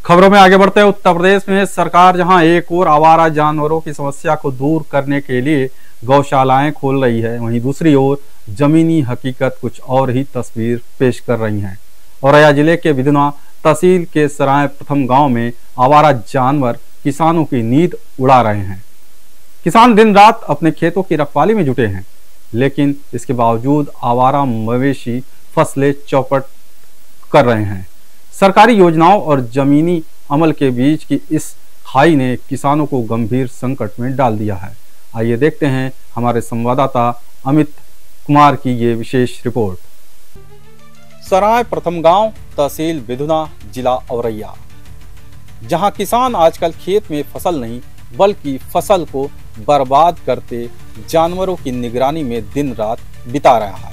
खबरों में आगे बढ़ते हैं। उत्तर प्रदेश में सरकार जहां एक और आवारा जानवरों की समस्या को दूर करने के लिए गौशालाएं खोल रही है, वहीं दूसरी ओर जमीनी हकीकत कुछ और ही तस्वीर पेश कर रही है। औरैया जिले के बिधना तहसील के सराय प्रथम गांव में आवारा जानवर किसानों की नींद उड़ा रहे हैं। किसान दिन रात अपने खेतों की रखवाली में जुटे हैं, लेकिन इसके बावजूद आवारा मवेशी फसलें चौपट कर रहे हैं। सरकारी योजनाओं और जमीनी अमल के बीच की इस खाई ने किसानों को गंभीर संकट में डाल दिया है। आइए देखते हैं हमारे संवाददाता अमित कुमार की ये विशेष रिपोर्ट। सराय प्रथम गांव, तहसील बिधना, जिला औरैया, जहां किसान आजकल खेत में फसल नहीं बल्कि फसल को बर्बाद करते जानवरों की निगरानी में दिन रात बिता रहा है।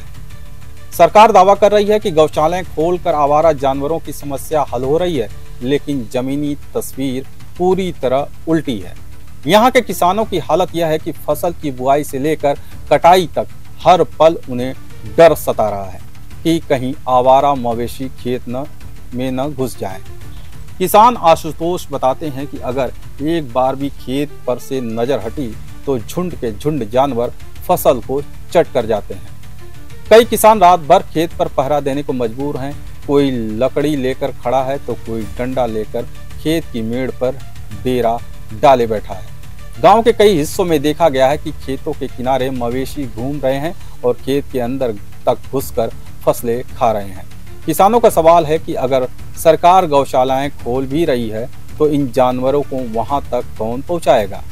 सरकार दावा कर रही है कि गौशालाएं खोलकर आवारा जानवरों की समस्या हल हो रही है, लेकिन जमीनी तस्वीर पूरी तरह उल्टी है। यहाँ के किसानों की हालत यह है कि फसल की बुआई से लेकर कटाई तक हर पल उन्हें डर सता रहा है कि कहीं आवारा मवेशी खेत में न घुस जाएं। किसान आशुतोष बताते हैं कि अगर एक बार भी खेत पर से नजर हटी तो झुंड के झुंड जानवर फसल को चट कर जाते हैं। कई किसान रात भर खेत पर पहरा देने को मजबूर हैं। कोई लकड़ी लेकर खड़ा है तो कोई डंडा लेकर खेत की मेड़ पर डेरा डाले बैठा है। गांव के कई हिस्सों में देखा गया है कि खेतों के किनारे मवेशी घूम रहे हैं और खेत के अंदर तक घुसकर फसलें खा रहे हैं। किसानों का सवाल है कि अगर सरकार गौशालाएं खोल भी रही है तो इन जानवरों को वहां तक कौन पहुंचाएगा।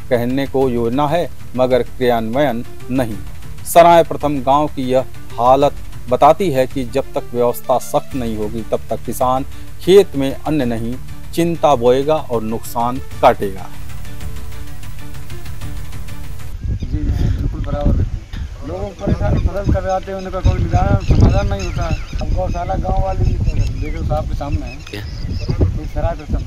कहने को योजना है मगर क्रियान्वयन नहीं। सराय प्रथम गांव की यह हालत बताती है कि जब तक व्यवस्था सख्त नहीं होगी तब तक किसान खेत में अन्न नहीं चिंता बोएगा और नुकसान काटेगा। जी बिल्कुल बराबर। लोगों को परेशान फसल कर जाते हैं, उनका कोई निदान समाधान नहीं होता। अब गौशाला गाँव वाली देखो साहब के सामने है, सराय प्रथम